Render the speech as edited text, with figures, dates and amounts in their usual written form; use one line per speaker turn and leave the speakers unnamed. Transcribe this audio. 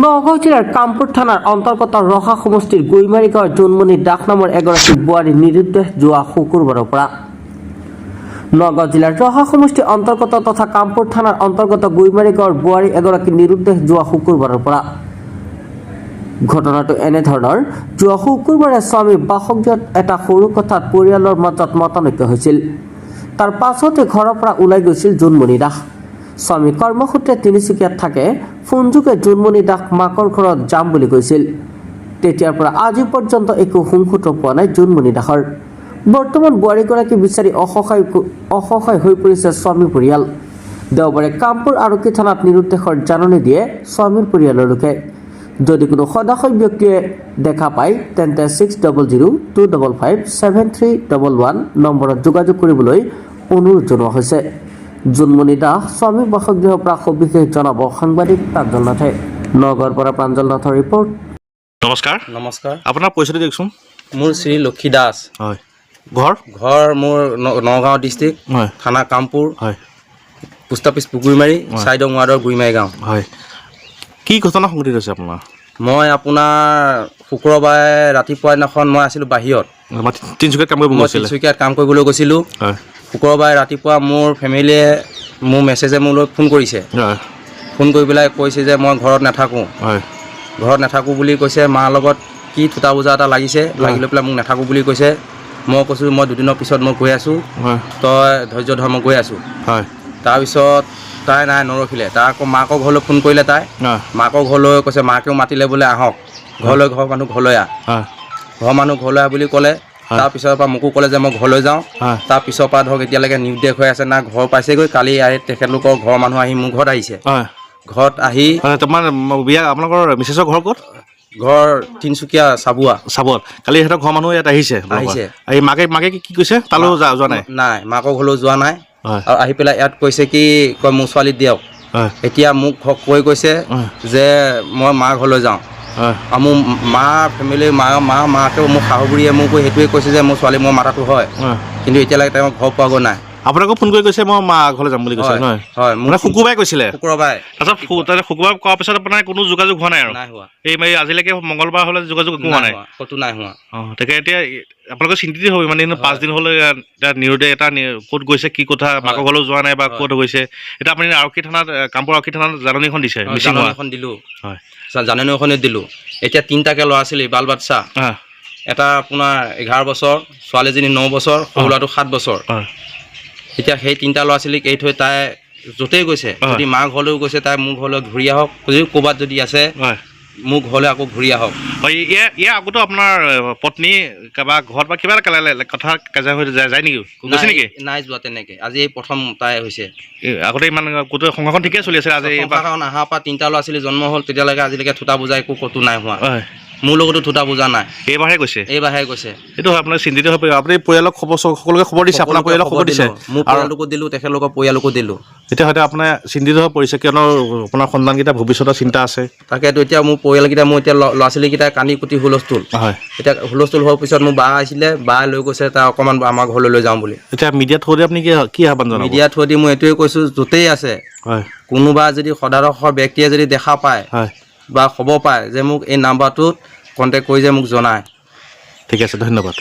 নগাঁও জিলাৰ কামপুৰ থানাৰ অন্তৰ্গত ৰহা সমষ্টিৰ গৈমাৰী গাঁৱৰ জোনমণি দাস নামৰ এগৰাকী বোৱাৰীৰ নিৰুদ্দেশ যোৱা শুকুৰবাৰৰ পৰা। নগাঁও জিলাৰ ৰহা সমষ্টিৰ অন্তৰ্গত তথা কামপুৰ থানাৰ অন্তৰ্গত গৈমাৰী গাঁৱৰ বোৱাৰী এগৰাকী নিৰুদ্দেশ যোৱা শুকুৰবাৰৰ পৰা। ঘটনাটো এনেধৰণৰ, যোৱা শুকুৰবাৰে স্বামী বাসগৃহত এটা সৰু কথাত পৰিয়ালৰ মাজত মতানৈক্য হৈছিল। তাৰ পাছতে ঘৰৰ পৰা ওলাই গৈছিল জোনমণি দাস। স্বামী কৰ্মসূত্ৰে তিনিচুকীয়াত থাকে। ফোনযোগে জোনমণি দাস মাকৰ ঘৰত যাম বুলি কৈছিল। তেতিয়াৰ পৰা আজি পৰ্যন্ত একো সংসূত্ৰ পোৱা নাই জোনমণি দাসৰ। বৰ্তমান বোৱাৰীগৰাকী বিচাৰি অসহায় হৈ পৰিছে স্বামীৰ পৰিয়াল। দেওবাৰে কামপুৰ আৰক্ষী থানাত নিৰুদ্দেশৰ জাননী দিয়ে স্বামীৰ পৰিয়ালৰ লোকে। যদি কোনো সদাশয় ব্যক্তিয়ে দেখা পায় তেন্তে 6002557311 নম্বৰত যোগাযোগ কৰিবলৈ অনুৰোধ জনোৱা হৈছে। জোনমণি দাস স্বামী বাসগৃহৰ পৰা সবিশেষ জনাব সাংবাদিক প্ৰাঞ্জল নাথে। নগৰৰ পৰা প্ৰাঞ্জল নাথৰ ৰিপৰ্ট।
নমস্কাৰ।
নমস্কাৰ।
আপোনাৰ পৰিচয়টো দিয়কচোন।
মোৰ শ্ৰী লক্ষী দাস।
হয়। ঘৰ
মোৰ নগাঁও ডিষ্ট্ৰিক্ট,
হয়।
থানা কামপুৰ,
হয়।
পোষ্ট অফিচ পুগুৰীমাৰী, 4 নং ৱাৰ্ডৰ গুৰিমাৰী গাঁও।
হয়। কি ঘটনা সংঘটিত হৈছে আপোনাৰ?
মই আপোনাৰ শুক্ৰবাৰে ৰাতিপুৱা দিনাখন মই আছিলোঁ বাহিৰত।
তিনিচুকীয়াত কাম কৰিব গৈছিলে?
তিনিচুকীয়াত কাম কৰিবলৈ গৈছিলোঁ।
হয়।
শুক্ৰবাৰে ৰাতিপুৱা মোৰ ফেমিলিয়ে মোৰ মেছেজে মোলৈ ফোন কৰিছে।
হয়।
ফোন কৰি পেলাই কৈছে যে মই ঘৰত নাথাকোঁ।
হয়।
ঘৰত নাথাকোঁ বুলি কৈছে। মাৰ লগত কি থোটা বোজা এটা লাগিছে, লাগি লৈ পেলাই মোক নাথাকোঁ বুলি কৈছে। মই কৈছোঁ মই দুদিনৰ পিছত মই গৈ আছোঁ, তই ধৈৰ্য ধৰ, মই গৈ আছোঁ।
হয়।
তাৰপিছত তাই নাই, নৰখিলে। তাই আকৌ মাকৰ ঘৰলৈ ফোন কৰিলে। তাই মাকৰ ঘৰলৈ কৈছে, মাকেও মাতিলে বোলে আহক ঘৰলৈ, ঘৰৰ মানুহ ঘৰলৈ আহ, ঘৰৰ মানুহ ঘৰলৈ আহ বুলি ক'লে। তাৰপিছৰ পৰা মোকো ক'লে যে মই ঘৰলৈ যাওঁ। তাৰপিছৰ পৰা ধৰক এতিয়ালৈকে নিৰুদ্দেশ হৈ আছে, না ঘৰ পাইছেগৈ। কালি তেখেতলোকৰ ঘৰৰ মানুহ আহি মোৰ ঘৰত আহিছে। ঘৰত আহি
তোমাৰ বিয়া, আপোনালোকৰ মিছেছৰ ঘৰ ক'ত?
ঘৰ তিনিচুকীয়া চাবুৱাত।
কালি সিহঁতৰ ঘৰৰ মানুহ ইয়াত আহিছে। এই মাকে কি কৈছে? তালৈ যোৱা নাই?
নাই, মাকৰ ঘৰলৈ যোৱা নাই। আৰু আহি পেলাই ইয়াত কৈছে কি কয়, মোৰ ছোৱালীক দিয়ক। এতিয়া মোক কৈ কৈছে যে মই মাৰ ঘৰলৈ যাওঁ। আৰু মোৰ মা ফেমিলি মাকেও মোৰ শাহু বুঢ়ীয়ে মোক সেইটোৱে কৈছে যে মোৰ ছোৱালী মোৰ মাতাটো হয়, কিন্তু এতিয়ালৈকে তেওঁ ঘৰ পোৱাগৈ নাই।
আপোনাকো ফোন কৰি কৈছে মই মা ঘৰলৈ যাম বুলি কৈছে?
হয়,
মানে শুকুৰবাৰে কৈছিলে?
শুক্ৰবাৰে।
তাৰপিছত শুকুৰবাৰ কোৱাৰ পিছত আপোনাৰ কোনো যোগাযোগ হোৱা নাই? আৰু
নাই হোৱা।
এই আজিলৈকে মংগলবাৰ হ'লে যোগাযোগ একো হোৱা নাই?
ক'তো নাই হোৱা।
তাকে এতিয়া আপোনালোকে চিন্তিত হ'ব মানে 5 দিন হ'লে নিৰুদ্দেশ এটা ক'ত গৈছে, কি কথা, মাকৰ ঘৰলৈ যোৱা নাই বা ক'ত গৈছে। এতিয়া আপুনি আৰক্ষী থানাত, কামপুৰ আৰক্ষী থানাত জাননী এখন দিছে?
জাননী এখন দিলোঁ।
হয়।
জাননী এখনে দিলোঁ। এতিয়া 3টাকে ল'ৰা ছোৱালী, বাল বাচ্চা। এটা আপোনাৰ 11 বছৰ, ছোৱালীজনী 9 বছৰ, সৰু ল'ৰাটো 7 বছৰ। এতিয়া সেই 3টা ল'ৰা ছোৱালীক এৰি থৈ তাই য'তেই গৈছে, যদি মাৰ ঘৰলৈও গৈছে, তাই মোৰ ঘৰলৈ ঘূৰি আহক। যদি ক'ৰবাত যদি আছে মোৰ ঘৰলৈ আকৌ ঘূৰি আহক।
ইয়াৰ আগতো আপোনাৰ পত্নী কাৰোবাৰ ঘৰত বা কিবা এটা কথা কাজিয়া হৈ যায় নেকি? গৈছে নেকি?
নাই যোৱা তেনেকৈ। আজি এই প্ৰথম তাই হৈছে।
আগতে ইমান গোটেই সংসাৰখন ঠিকে চলি আছে? আজি
সংসাৰখন অহাৰ পৰা 3টা ল'ৰা ছোৱালী জন্ম হ'ল, তেতিয়ালৈকে আজিলৈকে থোটা বোজা একো ক'তো নাই হোৱা। মোৰ লগতো থোটা বোজা নাই। এইবাৰহে গৈছে?
এইটো আপোনাৰ চিন্তিত হৈ পৰিব। আপুনি পৰিয়ালক সকলোকে খবৰ দিছে? আপোনাৰ পৰিয়ালক খবৰ দিছে?
মোৰ পৰিয়ালকো দিলোঁ, তেখেতলোকৰ পৰিয়ালকো দিলোঁ।
এতিয়া হয়তো আপোনাৰ চিন্তিত হৈ পৰিছে, কিয়নো আপোনাৰ সন্তানকেইটা ভৱিষ্যতৰ চিন্তা আছে।
তাকেতো এতিয়া মোৰ পৰিয়ালকেইটা, মোৰ এতিয়া ল'ৰা ছোৱালীকেইটা কান্দি কুটি হুলস্থুল। এতিয়া হুলস্থুল হোৱাৰ পিছত মোৰ বা আহিছিলে, বা লৈ গৈছে তাই অকণমান আমাৰ ঘৰলৈ লৈ যাওঁ বুলি।
এতিয়া মিডিয়াত থৈ দি আপুনি কি আহ্বান জনাব?
মিডিয়াত থৈ দি মই এইটোৱে কৈছোঁ, য'তেই আছে কোনোবা যদি সদাশৰ ব্যক্তিয়ে যদি দেখা পায় বা খবৰ পায়, যে মোক এই নাম্বাৰটোত কণ্টেক্ট কৰি যে মোক জনায়।
ঠিক আছে, ধন্যবাদ।